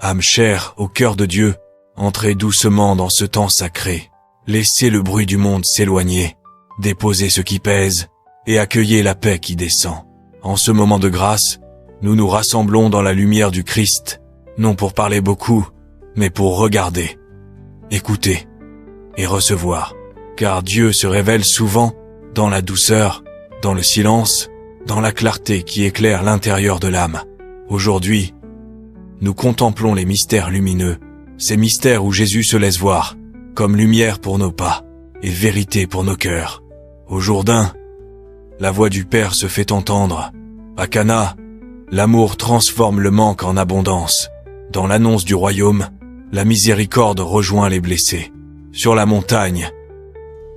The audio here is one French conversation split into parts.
Âme chère au cœur de Dieu, entrez doucement dans ce temps sacré. Laissez le bruit du monde s'éloigner, déposez ce qui pèse et accueillez la paix qui descend. En ce moment de grâce, nous nous rassemblons dans la lumière du Christ, non pour parler beaucoup, mais pour regarder, écouter et recevoir. Car Dieu se révèle souvent dans la douceur, dans le silence, dans la clarté qui éclaire l'intérieur de l'âme. Aujourd'hui, nous contemplons les mystères lumineux, ces mystères où Jésus se laisse voir, comme lumière pour nos pas et vérité pour nos cœurs. Au Jourdain, la voix du Père se fait entendre. À Cana, l'amour transforme le manque en abondance. Dans l'annonce du royaume, la miséricorde rejoint les blessés. Sur la montagne,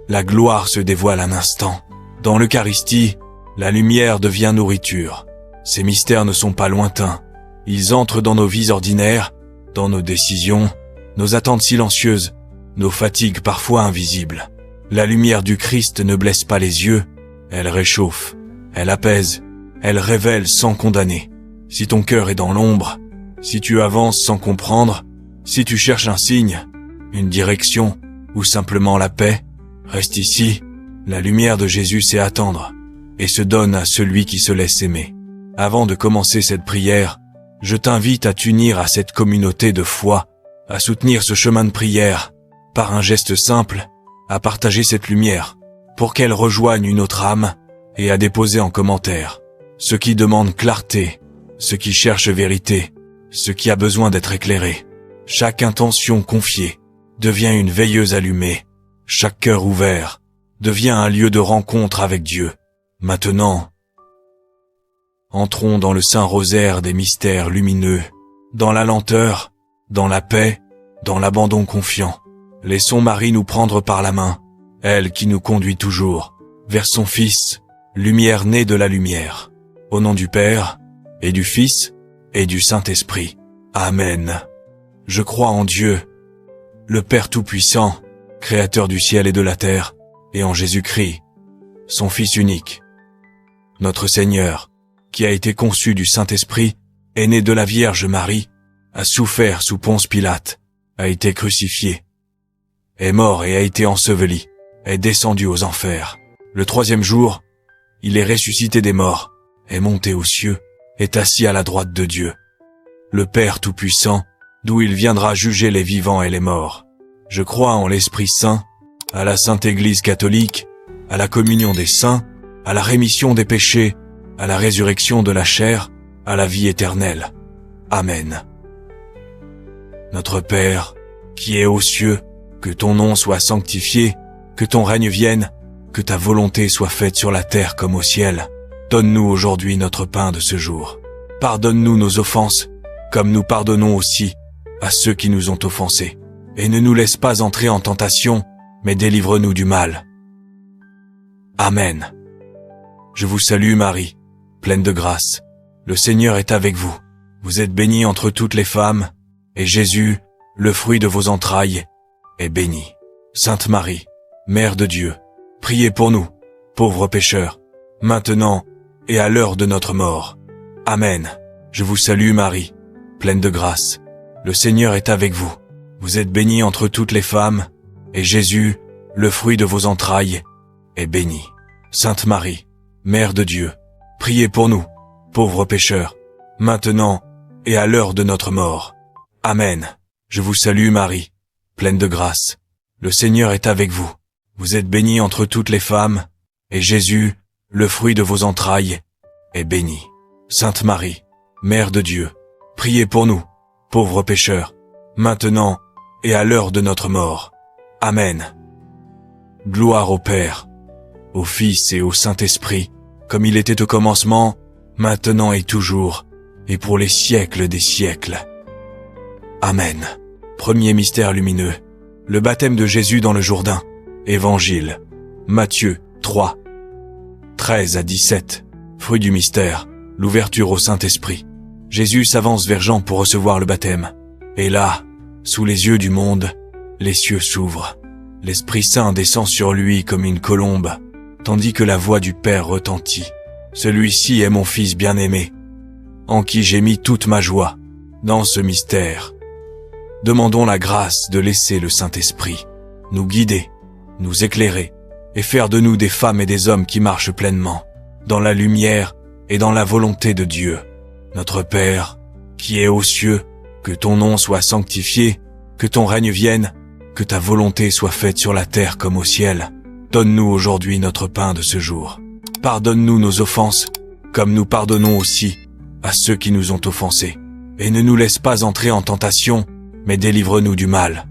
la gloire se dévoile un instant. Dans l'Eucharistie, la lumière devient nourriture. Ces mystères ne sont pas lointains. Ils entrent dans nos vies ordinaires, dans nos décisions, nos attentes silencieuses, nos fatigues parfois invisibles. La lumière du Christ ne blesse pas les yeux, elle réchauffe, elle apaise, elle révèle sans condamner. Si ton cœur est dans l'ombre, si tu avances sans comprendre, si tu cherches un signe, une direction ou simplement la paix, reste ici, la lumière de Jésus sait attendre et se donne à celui qui se laisse aimer. Avant de commencer cette prière, je t'invite à t'unir à cette communauté de foi, à soutenir ce chemin de prière, par un geste simple, à partager cette lumière, pour qu'elle rejoigne une autre âme, et à déposer en commentaire ce qui demande clarté, ce qui cherche vérité, ce qui a besoin d'être éclairé. Chaque intention confiée devient une veilleuse allumée, chaque cœur ouvert devient un lieu de rencontre avec Dieu. Maintenant, entrons dans le saint rosaire des mystères lumineux, dans la lenteur, dans la paix, dans l'abandon confiant. Laissons Marie nous prendre par la main, elle qui nous conduit toujours vers son Fils, lumière née de la lumière. Au nom du Père, et du Fils, et du Saint-Esprit. Amen. Je crois en Dieu, le Père Tout-Puissant, Créateur du ciel et de la terre, et en Jésus-Christ, son Fils unique. Notre Seigneur, qui a été conçu du Saint-Esprit, est né de la Vierge Marie, a souffert sous Ponce Pilate, a été crucifié, est mort et a été enseveli, est descendu aux enfers. Le troisième jour, il est ressuscité des morts, est monté aux cieux, est assis à la droite de Dieu, le Père Tout-Puissant, d'où il viendra juger les vivants et les morts. Je crois en l'Esprit Saint, à la Sainte Église catholique, à la communion des saints, à la rémission des péchés, à la résurrection de la chair, à la vie éternelle. Amen. Notre Père, qui es aux cieux, que ton nom soit sanctifié, que ton règne vienne, que ta volonté soit faite sur la terre comme au ciel. Donne-nous aujourd'hui notre pain de ce jour. Pardonne-nous nos offenses, comme nous pardonnons aussi à ceux qui nous ont offensés. Et ne nous laisse pas entrer en tentation, mais délivre-nous du mal. Amen. Je vous salue Marie, pleine de grâce. Le Seigneur est avec vous. Vous êtes bénie entre toutes les femmes, et Jésus, le fruit de vos entrailles, est béni. Sainte Marie, Mère de Dieu, priez pour nous, pauvres pécheurs, maintenant et à l'heure de notre mort. Amen. Je vous salue Marie, pleine de grâce. Le Seigneur est avec vous. Vous êtes bénie entre toutes les femmes, et Jésus, le fruit de vos entrailles, est béni. Sainte Marie, Mère de Dieu, priez pour nous, pauvres pécheurs, maintenant et à l'heure de notre mort. Amen. Je vous salue Marie, pleine de grâce. Le Seigneur est avec vous. Vous êtes bénie entre toutes les femmes, et Jésus, le fruit de vos entrailles, est béni. Sainte Marie, Mère de Dieu, priez pour nous, pauvres pécheurs, maintenant et à l'heure de notre mort. Amen. Gloire au Père, au Fils et au Saint-Esprit, comme il était au commencement, maintenant et toujours, et pour les siècles des siècles. Amen. Premier mystère lumineux, le baptême de Jésus dans le Jourdain. Évangile, Matthieu 3, 13 à 17. Fruit du mystère, l'ouverture au Saint-Esprit. Jésus s'avance vers Jean pour recevoir le baptême. Et là, sous les yeux du monde, les cieux s'ouvrent. L'Esprit Saint descend sur lui comme une colombe, tandis que la voix du Père retentit. Celui-ci est mon Fils bien-aimé, en qui j'ai mis toute ma joie. Dans ce mystère, demandons la grâce de laisser le Saint-Esprit nous guider, nous éclairer et faire de nous des femmes et des hommes qui marchent pleinement dans la lumière et dans la volonté de Dieu. Notre Père, qui es aux cieux, que ton nom soit sanctifié, que ton règne vienne, que ta volonté soit faite sur la terre comme au ciel. Donne-nous aujourd'hui notre pain de ce jour. Pardonne-nous nos offenses, comme nous pardonnons aussi à ceux qui nous ont offensés. Et ne nous laisse pas entrer en tentation, mais délivre-nous du mal.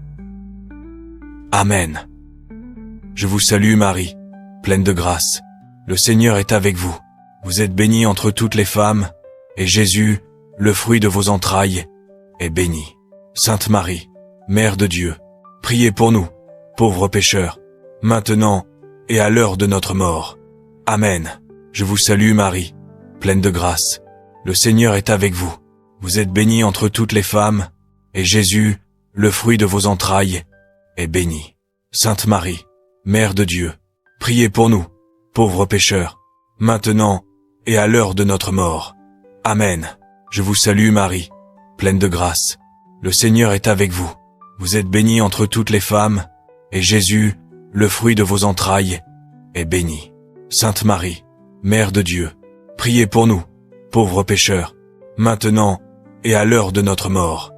Amen. Je vous salue Marie, pleine de grâce. Le Seigneur est avec vous. Vous êtes bénie entre toutes les femmes, et Jésus, le fruit de vos entrailles, est béni. Sainte Marie, Mère de Dieu, priez pour nous, pauvres pécheurs, maintenant et à l'heure de notre mort. Amen. Je vous salue Marie, pleine de grâce. Le Seigneur est avec vous. Vous êtes bénie entre toutes les femmes, et Jésus, le fruit de vos entrailles, est béni. Sainte Marie, Mère de Dieu, priez pour nous, pauvres pécheurs, maintenant et à l'heure de notre mort. Amen. Je vous salue Marie, pleine de grâce. Le Seigneur est avec vous. Vous êtes bénie entre toutes les femmes, et Jésus, le fruit de vos entrailles, est béni. Sainte Marie, Mère de Dieu, priez pour nous, pauvres pécheurs, maintenant et à l'heure de notre mort.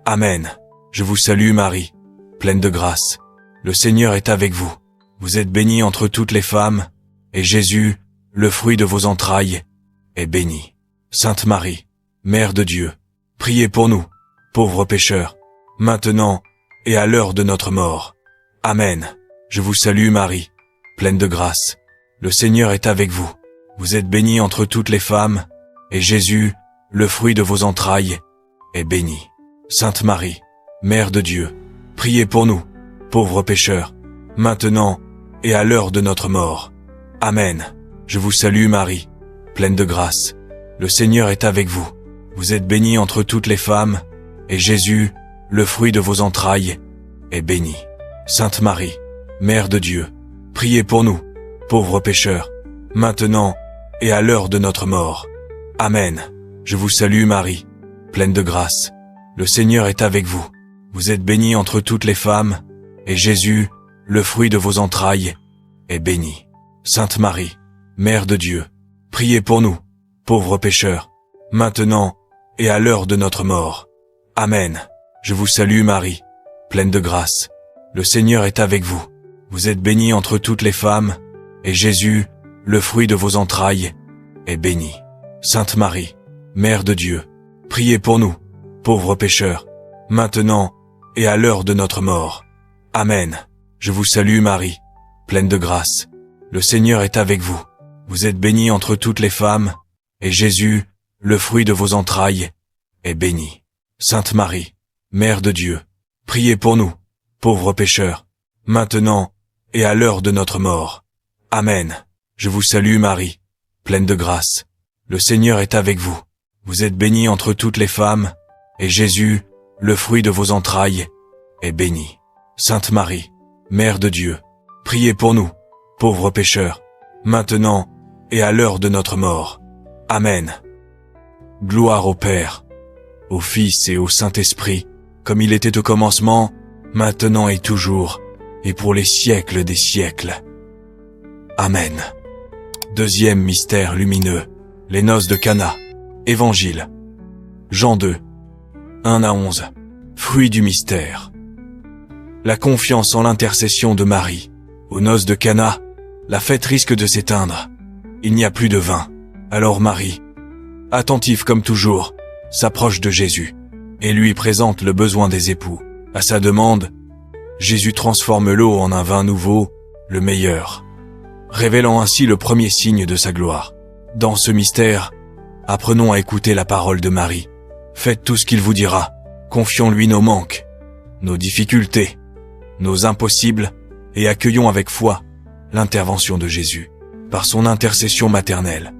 Amen. Je vous salue Marie, pleine de grâce. Le Seigneur est avec vous. Vous êtes bénie entre toutes les femmes, et Jésus, le fruit de vos entrailles, est béni. Sainte Marie, Mère de Dieu, priez pour nous, pauvres pécheurs, maintenant et à l'heure de notre mort. Amen. Je vous salue Marie, pleine de grâce. Le Seigneur est avec vous. Vous êtes bénie entre toutes les femmes, et Jésus, le fruit de vos entrailles, est béni. Sainte Marie, Mère de Dieu, priez pour nous, pauvres pécheurs, maintenant et à l'heure de notre mort. Amen. Je vous salue Marie, pleine de grâce. Le Seigneur est avec vous. Vous êtes bénie entre toutes les femmes, et Jésus, le fruit de vos entrailles, est béni. Sainte Marie, Mère de Dieu, priez pour nous, pauvres pécheurs, maintenant et à l'heure de notre mort. Amen. Je vous salue Marie, pleine de grâce. Le Seigneur est avec vous. Vous êtes bénie entre toutes les femmes, et Jésus, le fruit de vos entrailles, est béni. Sainte Marie, Mère de Dieu, priez pour nous, pauvres pécheurs, maintenant et à l'heure de notre mort. Amen. Je vous salue Marie, pleine de grâce. Le Seigneur est avec vous. Vous êtes bénie entre toutes les femmes, et Jésus, le fruit de vos entrailles, est béni. Sainte Marie, Mère de Dieu, priez pour nous, pauvres pécheurs, maintenant et à l'heure de notre mort. Amen. Je vous salue Marie, pleine de grâce. Le Seigneur est avec vous. Vous êtes bénie entre toutes les femmes, et Jésus, le fruit de vos entrailles, est béni. Sainte Marie, Mère de Dieu, priez pour nous, pauvres pécheurs, maintenant et à l'heure de notre mort. Amen. Je vous salue Marie, pleine de grâce. Le Seigneur est avec vous. Vous êtes bénie entre toutes les femmes, et Jésus, le fruit de vos entrailles, est béni. Sainte Marie, Mère de Dieu, priez pour nous, pauvres pécheurs, maintenant et à l'heure de notre mort. Amen. Gloire au Père, au Fils et au Saint-Esprit, comme il était au commencement, maintenant et toujours, et pour les siècles des siècles. Amen. Deuxième mystère lumineux, les noces de Cana. Évangile. Jean 2, 1-11. Fruit du mystère. La confiance en l'intercession de Marie. Aux noces de Cana, la fête risque de s'éteindre. Il n'y a plus de vin. Alors Marie, attentive comme toujours, s'approche de Jésus et lui présente le besoin des époux. À sa demande, Jésus transforme l'eau en un vin nouveau, le meilleur, révélant ainsi le premier signe de sa gloire. Dans ce mystère, apprenons à écouter la parole de Marie. Faites tout ce qu'il vous dira. Confions-lui nos manques, nos difficultés, nos impossibles, et accueillons avec foi l'intervention de Jésus, par son intercession maternelle.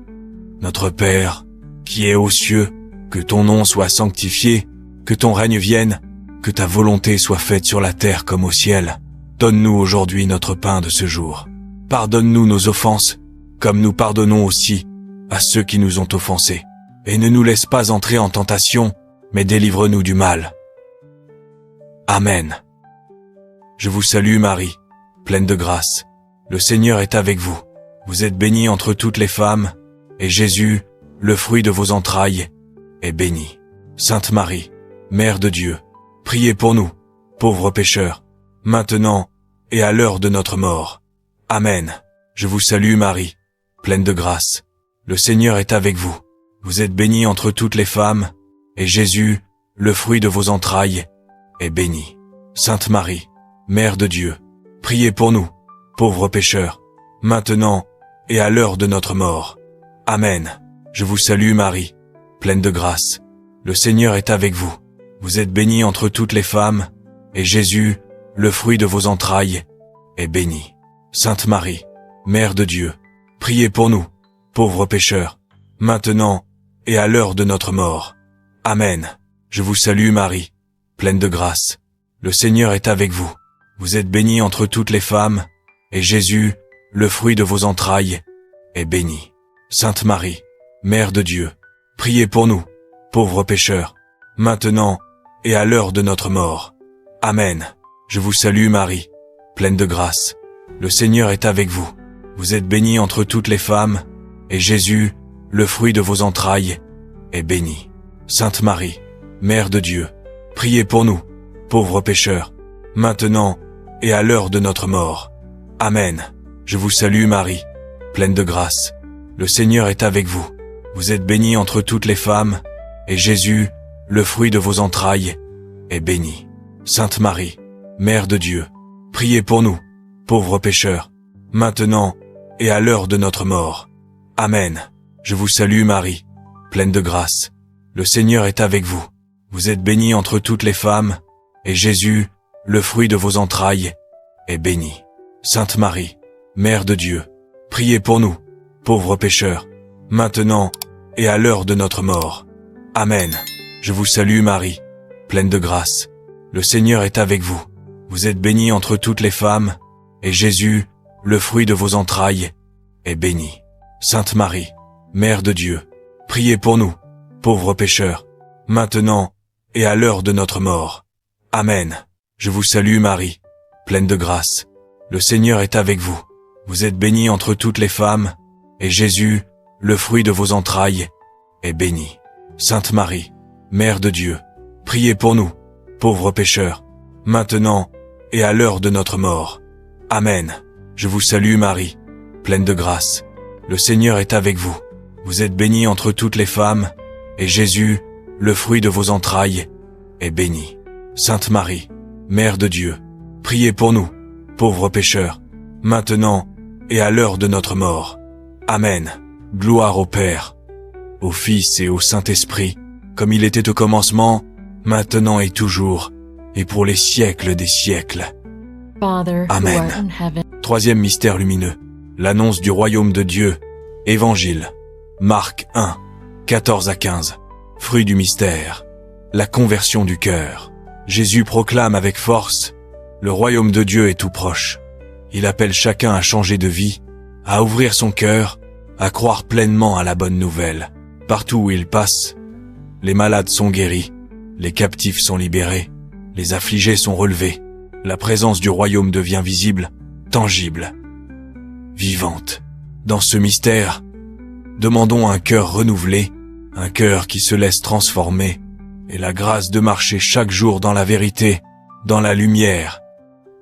Notre Père, qui es aux cieux, que ton nom soit sanctifié, que ton règne vienne, que ta volonté soit faite sur la terre comme au ciel. Donne-nous aujourd'hui notre pain de ce jour. Pardonne-nous nos offenses, comme nous pardonnons aussi à ceux qui nous ont offensés. Et ne nous laisse pas entrer en tentation, mais délivre-nous du mal. Amen. Je vous salue Marie, pleine de grâce. Le Seigneur est avec vous. Vous êtes bénie entre toutes les femmes, et Jésus, le fruit de vos entrailles, est béni. Sainte Marie, Mère de Dieu, priez pour nous, pauvres pécheurs, maintenant et à l'heure de notre mort. Amen. Je vous salue Marie, pleine de grâce. Le Seigneur est avec vous. Vous êtes bénie entre toutes les femmes, et Jésus, le fruit de vos entrailles, est béni. Sainte Marie, Mère de Dieu, priez pour nous, pauvres pécheurs, maintenant et à l'heure de notre mort. Amen. Je vous salue Marie, pleine de grâce. Le Seigneur est avec vous. Vous êtes bénie entre toutes les femmes, et Jésus, le fruit de vos entrailles, est béni. Sainte Marie, Mère de Dieu, priez pour nous, pauvres pécheurs, maintenant et à l'heure de notre mort. Amen. Je vous salue Marie, pleine de grâce. Le Seigneur est avec vous. Vous êtes bénie entre toutes les femmes, et Jésus, le fruit de vos entrailles, est béni. Sainte Marie, Mère de Dieu, priez pour nous, pauvres pécheurs, maintenant et à l'heure de notre mort. Amen. Je vous salue Marie, pleine de grâce. Le Seigneur est avec vous. Vous êtes bénie entre toutes les femmes, et Jésus, le fruit de vos entrailles, est béni. Sainte Marie, Mère de Dieu, priez pour nous, pauvres pécheurs, maintenant et à l'heure de notre mort. Amen. Je vous salue Marie, pleine de grâce. Le Seigneur est avec vous. Vous êtes bénie entre toutes les femmes, et Jésus, le fruit de vos entrailles, est béni. Sainte Marie, Mère de Dieu, priez pour nous, pauvres pécheurs, maintenant et à l'heure de notre mort. Amen. Je vous salue Marie, pleine de grâce. Le Seigneur est avec vous. Vous êtes bénie entre toutes les femmes, et Jésus, le fruit de vos entrailles, est béni. Sainte Marie, Mère de Dieu, priez pour nous, pauvres pécheurs, maintenant et à l'heure de notre mort. Amen. Je vous salue Marie, pleine de grâce. Le Seigneur est avec vous. Vous êtes bénie entre toutes les femmes, et Jésus, le fruit de vos entrailles, est béni. Sainte Marie, Mère de Dieu, priez pour nous, pauvres pécheurs, maintenant et à l'heure de notre mort. Amen. Je vous salue Marie, pleine de grâce. Le Seigneur est avec vous. Vous êtes bénie entre toutes les femmes, et Jésus, le fruit de vos entrailles, est béni. Sainte Marie, Mère de Dieu, priez pour nous, pauvres pécheurs, maintenant et à l'heure de notre mort. Amen. Je vous salue Marie, pleine de grâce. Le Seigneur est avec vous. Vous êtes bénie entre toutes les femmes, et Jésus, le fruit de vos entrailles, est béni. Sainte Marie, Mère de Dieu, priez pour nous, pauvres pécheurs, maintenant et à l'heure de notre mort. Amen. Gloire au Père, au Fils et au Saint-Esprit, comme il était au commencement, maintenant et toujours, et pour les siècles des siècles. Amen. Troisième mystère lumineux, l'annonce du royaume de Dieu. Évangile, Marc 1, 14 à 15. Fruit du mystère, la conversion du cœur. Jésus proclame avec force, le royaume de Dieu est tout proche. Il appelle chacun à changer de vie, à ouvrir son cœur, à croire pleinement à la bonne nouvelle. Partout où il passe, les malades sont guéris, les captifs sont libérés, les affligés sont relevés. La présence du royaume devient visible, tangible, vivante. Dans ce mystère, demandons un cœur renouvelé, un cœur qui se laisse transformer, et la grâce de marcher chaque jour dans la vérité, dans la lumière,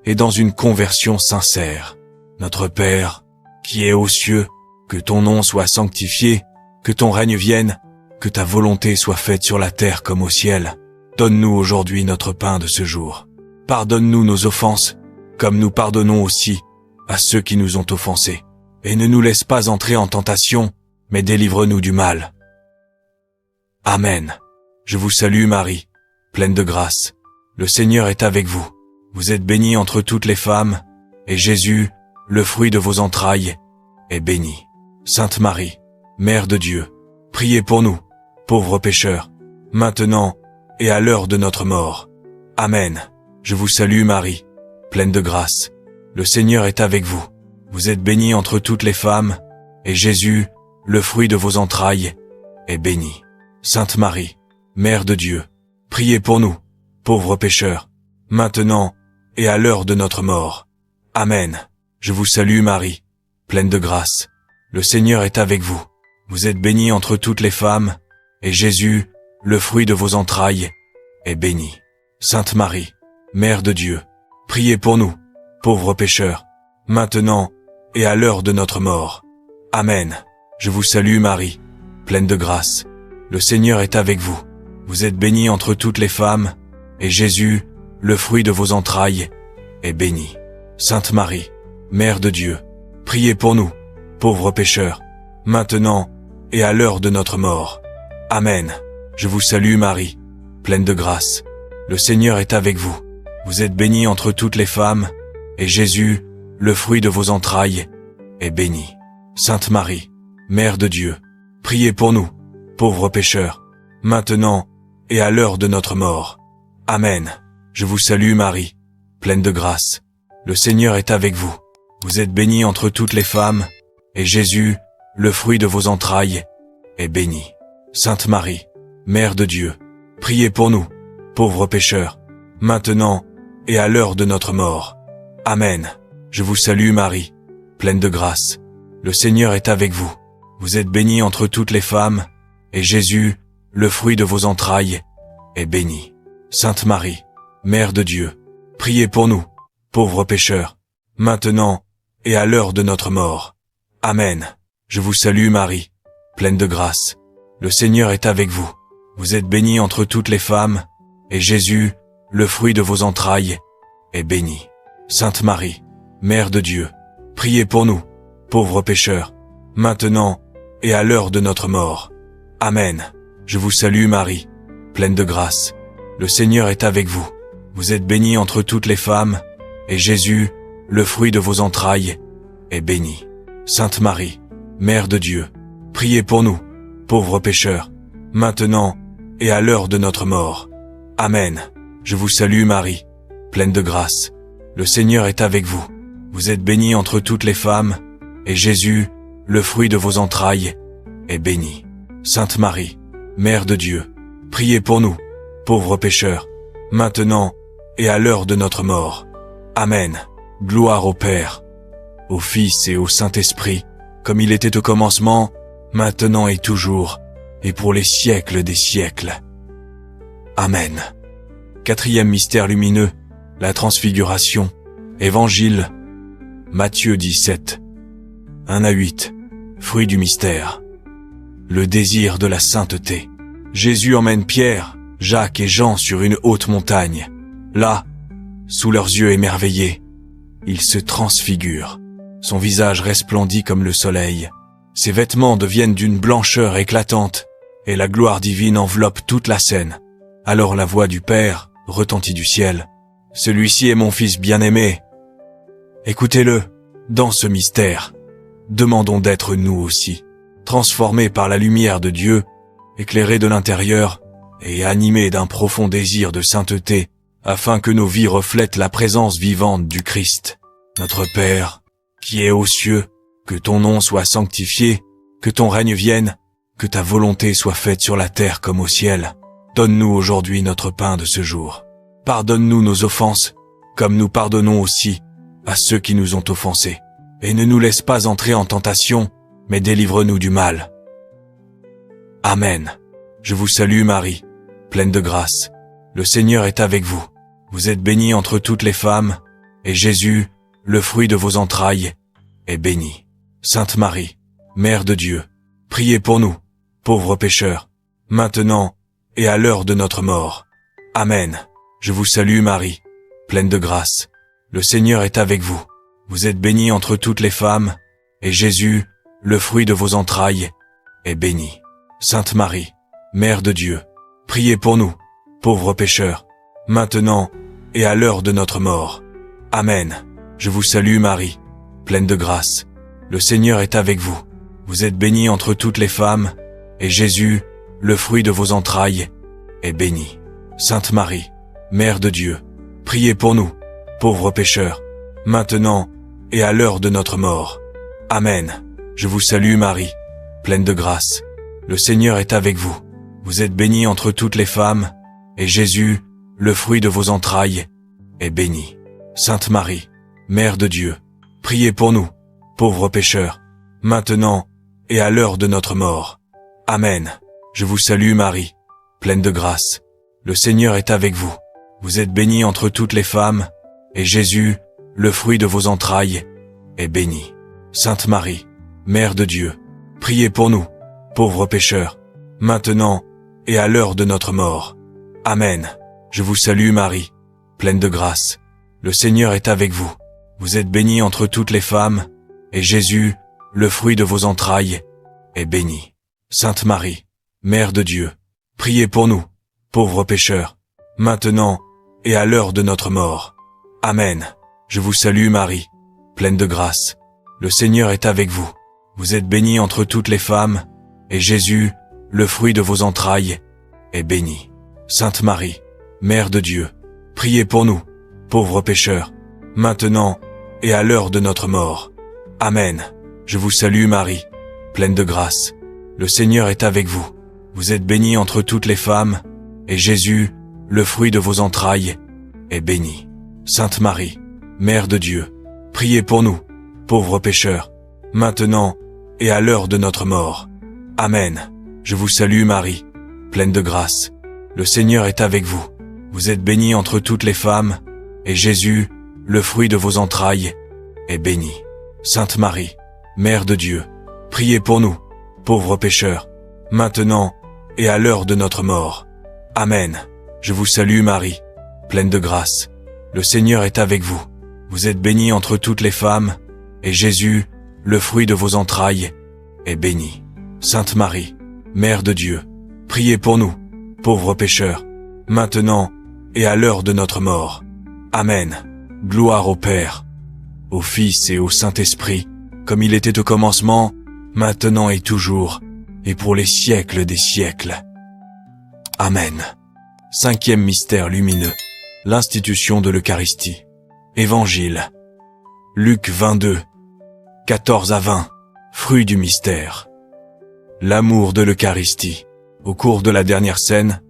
et dans une conversion sincère. Notre Père, qui es aux cieux, que ton nom soit sanctifié, que ton règne vienne, que ta volonté soit faite sur la terre comme au ciel. Donne-nous aujourd'hui notre pain de ce jour. Pardonne-nous nos offenses, comme nous pardonnons aussi à ceux qui nous ont offensés. Et ne nous laisse pas entrer en tentation, mais délivre-nous du mal. Amen. Je vous salue Marie, pleine de grâce. Le Seigneur est avec vous. Vous êtes bénie entre toutes les femmes, et Jésus, le fruit de vos entrailles, est béni. Sainte Marie, Mère de Dieu, priez pour nous, pauvres pécheurs, maintenant et à l'heure de notre mort. Amen. Je vous salue Marie, pleine de grâce. Le Seigneur est avec vous. Vous êtes bénie entre toutes les femmes, et Jésus, le fruit de vos entrailles, est béni. Sainte Marie, Mère de Dieu, priez pour nous, pauvres pécheurs, maintenant et à l'heure de notre mort. Amen. Je vous salue Marie, pleine de grâce. Le Seigneur est avec vous. Vous êtes bénie entre toutes les femmes, et Jésus, le fruit de vos entrailles, est béni. Sainte Marie, Mère de Dieu, priez pour nous, pauvres pécheurs, maintenant et à l'heure de notre mort. Amen. Je vous salue Marie, pleine de grâce. Le Seigneur est avec vous. Vous êtes bénie entre toutes les femmes, et Jésus, le fruit de vos entrailles, est béni. Sainte Marie, Mère de Dieu, priez pour nous, pauvres pécheurs, maintenant et à l'heure de notre mort. Amen. Je vous salue Marie, pleine de grâce. Le Seigneur est avec vous. Vous êtes bénie entre toutes les femmes, et Jésus, le fruit de vos entrailles, est béni. Sainte Marie, Mère de Dieu, priez pour nous, pauvres pécheurs, maintenant et à l'heure de notre mort. Amen. Je vous salue Marie, pleine de grâce. Le Seigneur est avec vous. Vous êtes bénie entre toutes les femmes, et Jésus, le fruit de vos entrailles, est béni. Sainte Marie, Mère de Dieu, priez pour nous, pauvres pécheurs, maintenant et à l'heure de notre mort. Amen. Je vous salue Marie, pleine de grâce. Le Seigneur est avec vous. Vous êtes bénie entre toutes les femmes, et Jésus, le fruit de vos entrailles, est béni. Sainte Marie, Mère de Dieu, priez pour nous, pauvres pécheurs, maintenant et à l'heure de notre mort. Amen. Je vous salue Marie, pleine de grâce. Le Seigneur est avec vous. Vous êtes bénie entre toutes les femmes, et Jésus, le fruit de vos entrailles, est béni. Sainte Marie, Mère de Dieu, priez pour nous, pauvres pécheurs, maintenant et à l'heure de notre mort. Amen. Je vous salue Marie, pleine de grâce. Le Seigneur est avec vous. Vous êtes bénie entre toutes les femmes, et Jésus, le fruit de vos entrailles, est béni. Sainte Marie, Mère de Dieu, priez pour nous, pauvres pécheurs, maintenant et à l'heure de notre mort. Amen. Je vous salue Marie, pleine de grâce. Le Seigneur est avec vous. Vous êtes bénie entre toutes les femmes, et Jésus, le fruit de vos entrailles, est béni. Sainte Marie, Mère de Dieu, priez pour nous, pauvres pécheurs, maintenant et à l'heure de notre mort. Amen. Gloire au Père, au Fils et au Saint-Esprit, comme il était au commencement, maintenant et toujours, et pour les siècles des siècles. Amen. Quatrième mystère lumineux, la transfiguration. Évangile, Matthieu 17, 1-8. Fruit du mystère. Le désir de la sainteté. Jésus emmène Pierre, Jacques et Jean sur une haute montagne. Là, sous leurs yeux émerveillés, il se transfigure. Son visage resplendit comme le soleil. Ses vêtements deviennent d'une blancheur éclatante, et la gloire divine enveloppe toute la scène. Alors la voix du Père retentit du ciel. Celui-ci est mon Fils bien-aimé. Écoutez-le, dans ce mystère. Demandons d'être nous aussi, transformés par la lumière de Dieu, éclairés de l'intérieur et animés d'un profond désir de sainteté, afin que nos vies reflètent la présence vivante du Christ. Notre Père, qui est aux cieux, que ton nom soit sanctifié, que ton règne vienne, que ta volonté soit faite sur la terre comme au ciel. Donne-nous aujourd'hui notre pain de ce jour. Pardonne-nous nos offenses, comme nous pardonnons aussi à ceux qui nous ont offensés. Et ne nous laisse pas entrer en tentation, mais délivre-nous du mal. Amen. Je vous salue Marie, pleine de grâce. Le Seigneur est avec vous. Vous êtes bénie entre toutes les femmes, et Jésus, le fruit de vos entrailles, est béni. Sainte Marie, Mère de Dieu, priez pour nous, pauvres pécheurs, maintenant et à l'heure de notre mort. Amen. Je vous salue Marie, pleine de grâce. Le Seigneur est avec vous. Vous êtes bénie entre toutes les femmes, et Jésus, le fruit de vos entrailles, est béni. Sainte Marie, Mère de Dieu, priez pour nous, pauvres pécheurs, maintenant et à l'heure de notre mort. Amen. Je vous salue Marie, pleine de grâce. Le Seigneur est avec vous. Vous êtes bénie entre toutes les femmes, et Jésus, le fruit de vos entrailles, est béni. Sainte Marie, Mère de Dieu, priez pour nous, pauvres pécheurs, maintenant et à l'heure de notre mort. Amen. Je vous salue Marie, pleine de grâce. Le Seigneur est avec vous. Vous êtes bénie entre toutes les femmes, et Jésus, le fruit de vos entrailles, est bénie. Sainte Marie, Mère de Dieu, priez pour nous, pauvres pécheurs, maintenant et à l'heure de notre mort. Amen. Je vous salue Marie, pleine de grâce. Le Seigneur est avec vous. Vous êtes bénie entre toutes les femmes, et Jésus, le fruit de vos entrailles, est béni. Sainte Marie, Mère de Dieu, priez pour nous, pauvres pécheurs, maintenant et à l'heure de notre mort. Amen. Je vous salue Marie, pleine de grâce. Le Seigneur est avec vous. Vous êtes bénie entre toutes les femmes, et Jésus, le fruit de vos entrailles, est béni. Sainte Marie, Mère de Dieu, priez pour nous, pauvres pécheurs, maintenant et à l'heure de notre mort. Amen. Je vous salue Marie, pleine de grâce. Le Seigneur est avec vous. Vous êtes bénie entre toutes les femmes, et Jésus, le fruit de vos entrailles, est béni. Sainte Marie, Mère de Dieu, priez pour nous, pauvres pécheurs, maintenant et à l'heure de notre mort. Amen. Je vous salue Marie, pleine de grâce. Le Seigneur est avec vous. Vous êtes bénie entre toutes les femmes, et Jésus, le fruit de vos entrailles, est béni. Sainte Marie, Mère de Dieu, priez pour nous, pauvres pécheurs, maintenant et à l'heure de notre mort. Amen. Je vous salue Marie, pleine de grâce. Le Seigneur est avec vous. Vous êtes bénie entre toutes les femmes, et Jésus, le fruit de vos entrailles, est béni. Sainte Marie, Mère de Dieu, priez pour nous, pauvres pécheurs, maintenant et à l'heure de notre mort. Amen. Je vous salue Marie, pleine de grâce. Le Seigneur est avec vous. Vous êtes bénie entre toutes les femmes, et Jésus, le fruit de vos entrailles, est béni. Sainte Marie, Mère de Dieu, priez pour nous, pauvres pécheurs, maintenant et à l'heure de notre mort. Amen. Gloire au Père, au Fils et au Saint-Esprit, comme il était au commencement, maintenant et toujours, et pour les siècles des siècles. Amen. Cinquième mystère lumineux, l'institution de l'Eucharistie. Évangile. Luc 22, 14 à 20, fruit du mystère. L'amour de l'Eucharistie. Au cours de la dernière scène,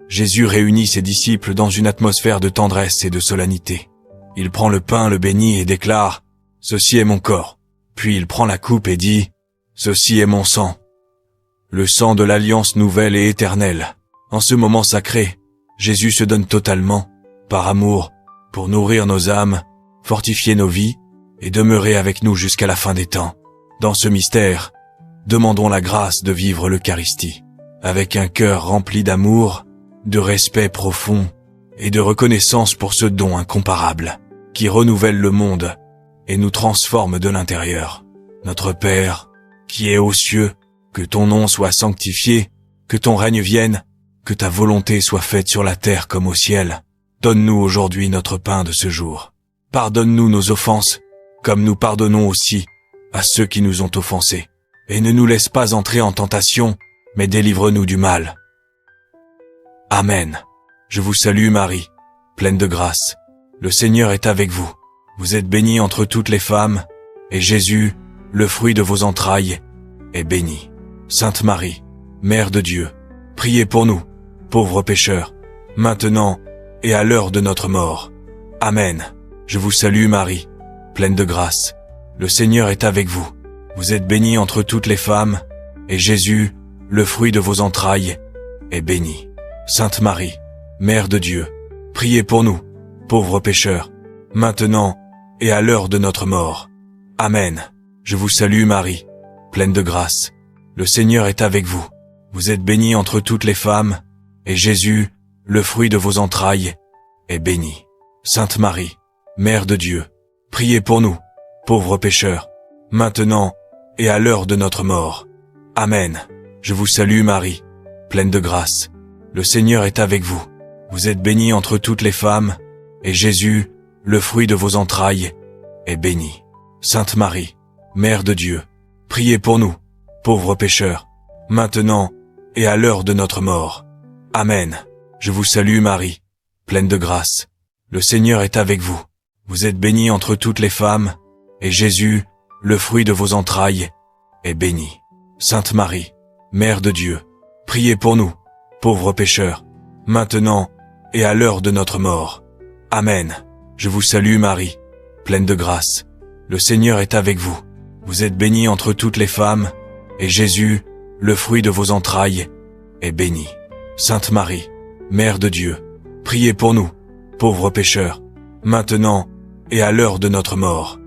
Jésus réunit ses disciples dans une atmosphère de tendresse et de solennité. Il prend le pain, le bénit et déclare « Ceci est mon corps ». Puis il prend la coupe et dit « Ceci est mon sang ». Le sang de l'alliance nouvelle et éternelle. En ce moment sacré, Jésus se donne totalement, par amour, pour nourrir nos âmes, fortifier nos vies et demeurer avec nous jusqu'à la fin des temps. Dans ce mystère, demandons la grâce de vivre l'Eucharistie, avec un cœur rempli d'amour, de respect profond et de reconnaissance pour ce don incomparable, qui renouvelle le monde et nous transforme de l'intérieur. Notre Père, qui es aux cieux, que ton nom soit sanctifié, que ton règne vienne, que ta volonté soit faite sur la terre comme au ciel. Donne-nous aujourd'hui notre pain de ce jour. Pardonne-nous nos offenses, comme nous pardonnons aussi à ceux qui nous ont offensés. Et ne nous laisse pas entrer en tentation, mais délivre-nous du mal. Amen. Je vous salue Marie, pleine de grâce. Le Seigneur est avec vous. Vous êtes bénie entre toutes les femmes, et Jésus, le fruit de vos entrailles, est béni. Sainte Marie, Mère de Dieu, priez pour nous, pauvres pécheurs, maintenant et à l'heure de notre mort. Amen. Je vous salue Marie, pleine de grâce. Le Seigneur est avec vous. Vous êtes bénie entre toutes les femmes, et Jésus, le fruit de vos entrailles, est béni. Sainte Marie, Mère de Dieu, priez pour nous, pauvres pécheurs, maintenant et à l'heure de notre mort. Amen. Je vous salue Marie, pleine de grâce. Le Seigneur est avec vous. Vous êtes bénie entre toutes les femmes, et Jésus, le fruit de vos entrailles, est béni. Sainte Marie, Mère de Dieu, priez pour nous, pauvres pécheurs, maintenant et à l'heure de notre mort. Amen. Je vous salue Marie, pleine de grâce. Le Seigneur est avec vous. Vous êtes bénie entre toutes les femmes, et Jésus, le fruit de vos entrailles, est béni. Sainte Marie, Mère de Dieu, priez pour nous, pauvres pécheurs, maintenant et à l'heure de notre mort. Amen. Je vous salue Marie, pleine de grâce. Le Seigneur est avec vous. Vous êtes bénie entre toutes les femmes, et Jésus, le fruit de vos entrailles, est béni. Sainte Marie, Mère de Dieu, priez pour nous, pauvres pécheurs, maintenant et à l'heure de notre mort. Amen. Je vous salue Marie, pleine de grâce. Le Seigneur est avec vous. Vous êtes bénie entre toutes les femmes, et Jésus, le fruit de vos entrailles, est béni. Sainte Marie, Mère de Dieu, priez pour nous, pauvres pécheurs, maintenant et à l'heure de notre mort.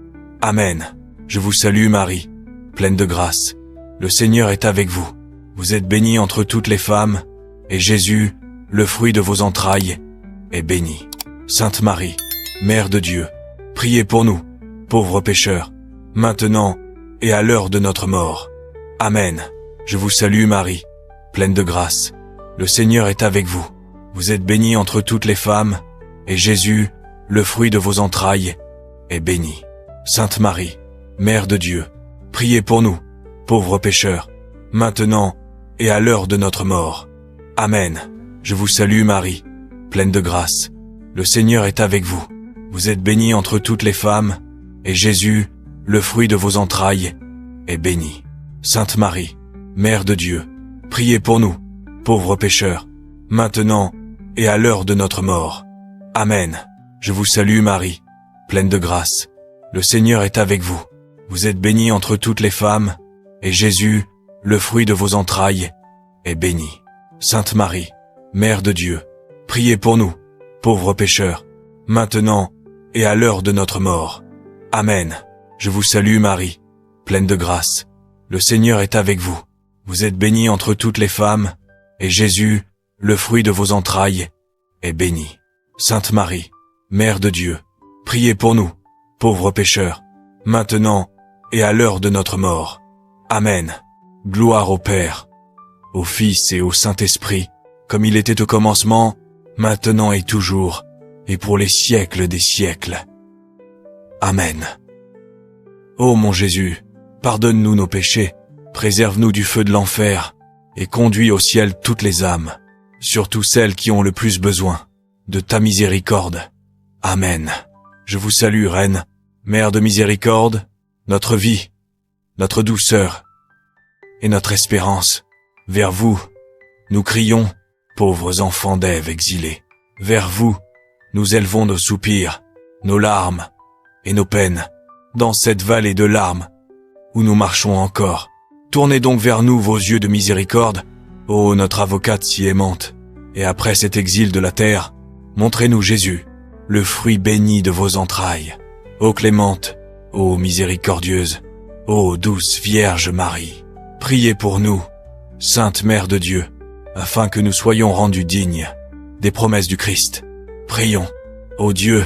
Amen. Je vous salue Marie, pleine de grâce. Le Seigneur est avec vous. Vous êtes bénie entre toutes les femmes, et Jésus, le fruit de vos entrailles, est béni. Sainte Marie, Mère de Dieu, priez pour nous, pauvres pécheurs, maintenant et à l'heure de notre mort. Amen. Je vous salue Marie, pleine de grâce. Le Seigneur est avec vous. Vous êtes bénie entre toutes les femmes, et Jésus, le fruit de vos entrailles, est béni. Sainte Marie, Mère de Dieu, priez pour nous, pauvres pécheurs, maintenant et à l'heure de notre mort. Amen. Je vous salue Marie, pleine de grâce. Le Seigneur est avec vous. Vous êtes bénie entre toutes les femmes, et Jésus, le fruit de vos entrailles, est béni. Sainte Marie, Mère de Dieu, priez pour nous, pauvres pécheurs, maintenant et à l'heure de notre mort. Amen. Je vous salue Marie, pleine de grâce. Le Seigneur est avec vous. Vous êtes bénie entre toutes les femmes, et Jésus, le fruit de vos entrailles, est béni. Sainte Marie, Mère de Dieu, priez pour nous, pauvres pécheurs, maintenant et à l'heure de notre mort. Amen. Je vous salue Marie, pleine de grâce. Le Seigneur est avec vous. Vous êtes bénie entre toutes les femmes, et Jésus, le fruit de vos entrailles, est béni. Sainte Marie, Mère de Dieu, priez pour nous, pauvres pécheurs, maintenant et à l'heure de notre mort. Amen. Gloire au Père, au Fils et au Saint-Esprit, comme il était au commencement, maintenant et toujours, et pour les siècles des siècles. Amen. Ô mon Jésus, pardonne-nous nos péchés, préserve-nous du feu de l'enfer, et conduis au ciel toutes les âmes, surtout celles qui ont le plus besoin de ta miséricorde. Amen. Je vous salue, Reine, Mère de miséricorde, notre vie, notre douceur et notre espérance. Vers vous, nous crions, pauvres enfants d'Ève exilés. Vers vous, nous élevons nos soupirs, nos larmes et nos peines, dans cette vallée de larmes où nous marchons encore. Tournez donc vers nous vos yeux de miséricorde, ô notre avocate si aimante, et après cet exil de la terre, montrez-nous Jésus, le fruit béni de vos entrailles. Ô clémente, ô miséricordieuse, ô douce Vierge Marie, priez pour nous, Sainte Mère de Dieu, afin que nous soyons rendus dignes des promesses du Christ. Prions, ô Dieu,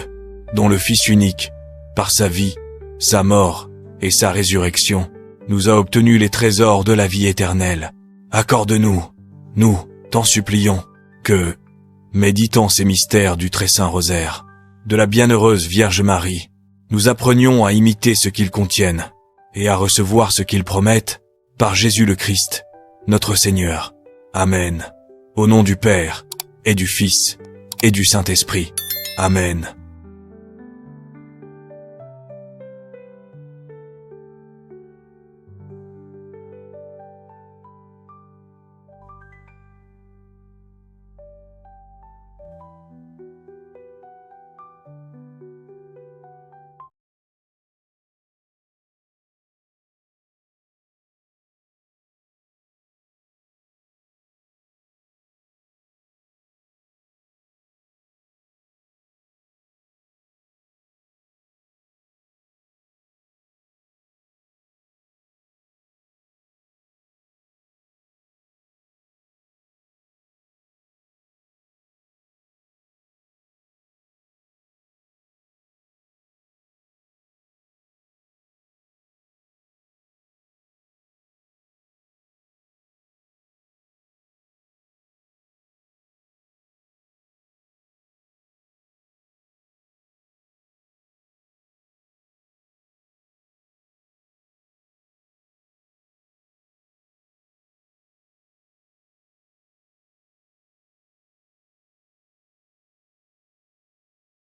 dont le Fils unique, par sa vie, sa mort et sa résurrection, nous a obtenu les trésors de la vie éternelle. Accorde-nous, nous, t'en supplions, que, méditant ces mystères du très saint rosaire, de la bienheureuse Vierge Marie, nous apprenions à imiter ce qu'ils contiennent, et à recevoir ce qu'ils promettent, par Jésus le Christ, notre Seigneur. Amen. Au nom du Père, et du Fils, et du Saint-Esprit. Amen.